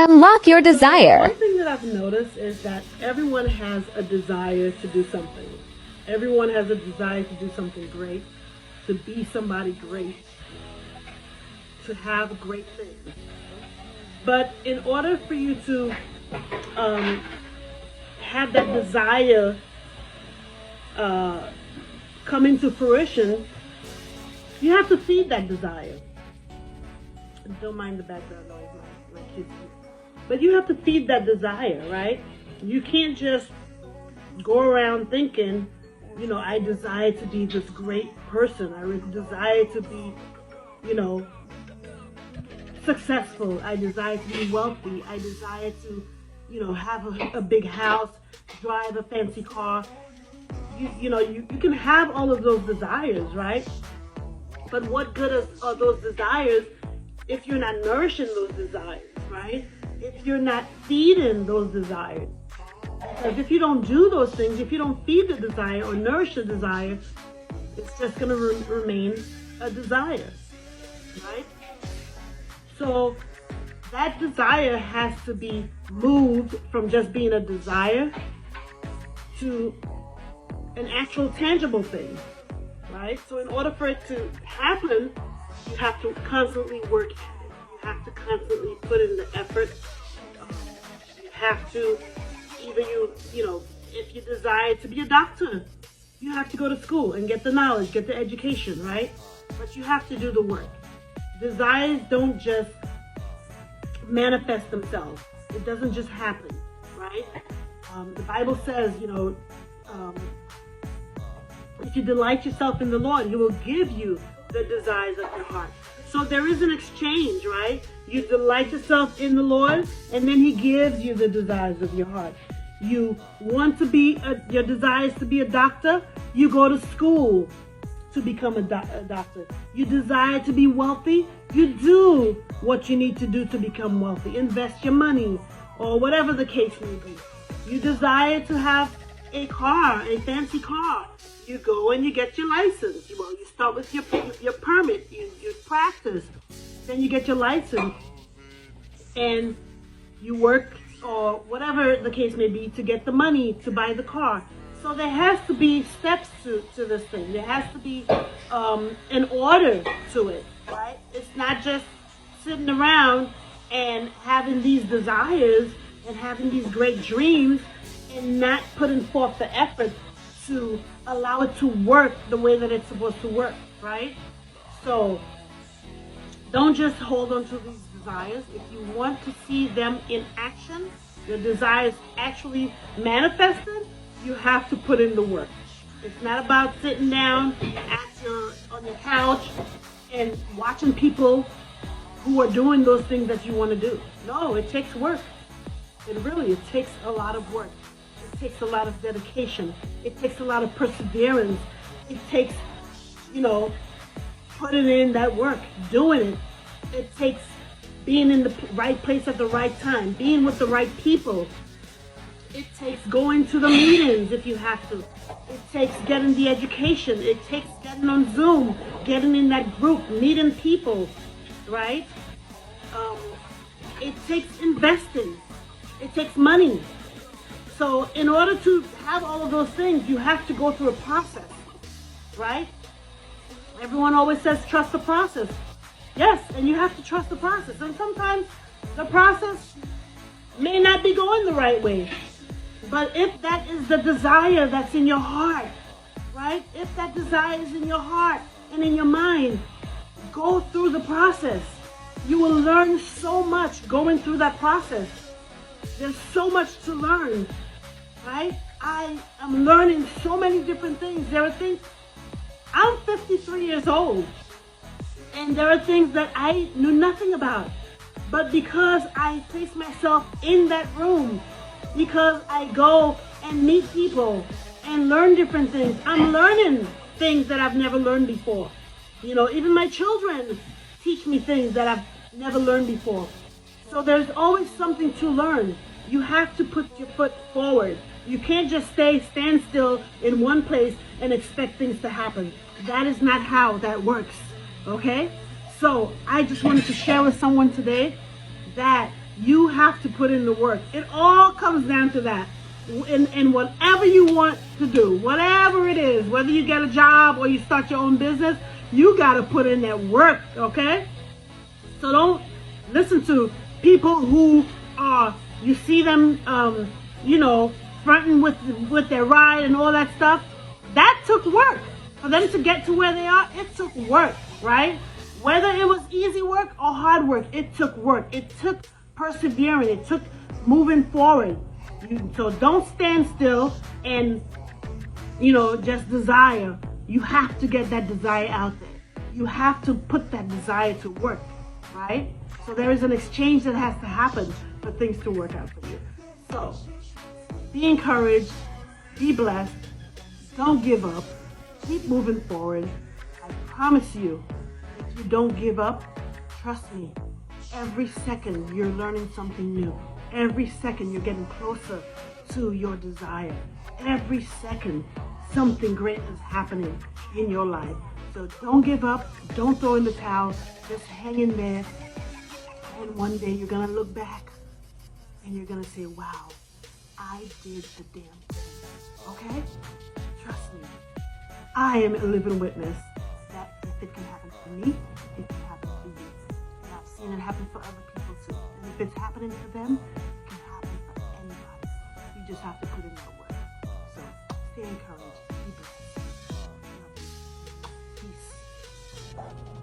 Unlock your desire. One thing that I've noticed is that everyone has a desire to do something. Everyone has a desire to do something great, to be somebody great, to have great things. But in order for you to have that desire come into fruition, you have to feed that desire. Don't mind the background noise, my kids. But you have to feed that desire, right? You can't just go around thinking, you know, I desire to be this great person. I desire to be, you know, successful. I desire to be wealthy. I desire to, you know, have a big house, drive a fancy car. You know, you can have all of those desires, right? But what good are those desires if you're not nourishing those desires, right? If you're not feeding those desires. Because if you don't do those things, if you don't feed the desire or nourish the desire, it's just going to remain a desire, right? So that desire has to be moved from just being a desire to an actual tangible thing, right? So in order for it to happen, you have to constantly work at it. You have to constantly put in the effort. You have to, you know, if you desire to be a doctor, you have to go to school and get the knowledge, get the education, right? But you have to do the work. Desires don't just manifest themselves. It doesn't just happen, right? The Bible says, you know, if you delight yourself in the Lord, He will give you the desires of your heart. So there is an exchange, right? You delight yourself in the Lord, and then He gives you the desires of your heart. You want to be, your desire is to be a doctor, you go to school to become a doctor. You desire to be wealthy, you do what you need to do to become wealthy. Invest your money, or whatever the case may be. You desire to have a car, a fancy car. You go and you get your license. Well, you start with your permit. You practice. Then you get your license. And you work, or whatever the case may be, to get the money to buy the car. So there has to be steps to this thing. There has to be an order to it, right? It's not just sitting around and having these desires and having these great dreams and not putting forth the effort to allow it to work the way that it's supposed to work, right? So don't just hold on to these desires. If you want to see them in action, your desires actually manifested, you have to put in the work. It's not about sitting down on your couch and watching people who are doing those things that you want to do. No, it takes work. It takes a lot of work. It takes a lot of dedication. It takes a lot of perseverance. It takes, you know, putting in that work, doing it. It takes being in the right place at the right time, being with the right people. It takes going to the meetings if you have to. It takes getting the education. It takes getting on Zoom, getting in that group, meeting people, right? It takes investing. It takes money. So in order to have all of those things, you have to go through a process, right? Everyone always says, trust the process. Yes, and you have to trust the process. And sometimes the process may not be going the right way. But if that is the desire that's in your heart, right? If that desire is in your heart and in your mind, go through the process. You will learn so much going through that process. There's so much to learn, right? I am learning so many different things. There are things, I'm 53 years old, and there are things that I knew nothing about. But because I place myself in that room, because I go and meet people and learn different things, I'm learning things that I've never learned before. You know, even my children teach me things that I've never learned before. So there's always something to learn. You have to put your foot forward. You can't just stand still in one place and expect things to happen. That is not how that works, okay? So I just wanted to share with someone today that You have to put in the work. It all comes down to that. In whatever you want to do, whatever it is, whether you get a job or you start your own business, you got to put in that work, okay? So don't listen to people who are, you see them, fronting with their ride and all that stuff. That took work. For them to get to where they are, it took work, right? Whether it was easy work or hard work, it took work. It took persevering. It took moving forward. So don't stand still and, just desire. You have to get that desire out there. You have to put that desire to work, right? So there is an exchange that has to happen for things to work out for you. So be encouraged, be blessed, don't give up, keep moving forward. I promise you, if you don't give up, trust me, every second you're learning something new. Every second you're getting closer to your desire. Every second something great is happening in your life. So don't give up, don't throw in the towel, just hang in there. And one day you're gonna look back and you're gonna say, wow, I did the damn thing, okay? Trust me. I am a living witness that if it can happen to me, it can happen to you. And I've seen it happen for other people too. And if it's happening to them, it can happen for anybody. You just have to put in that work. So stay encouraged. Be blessed. Love you. Peace.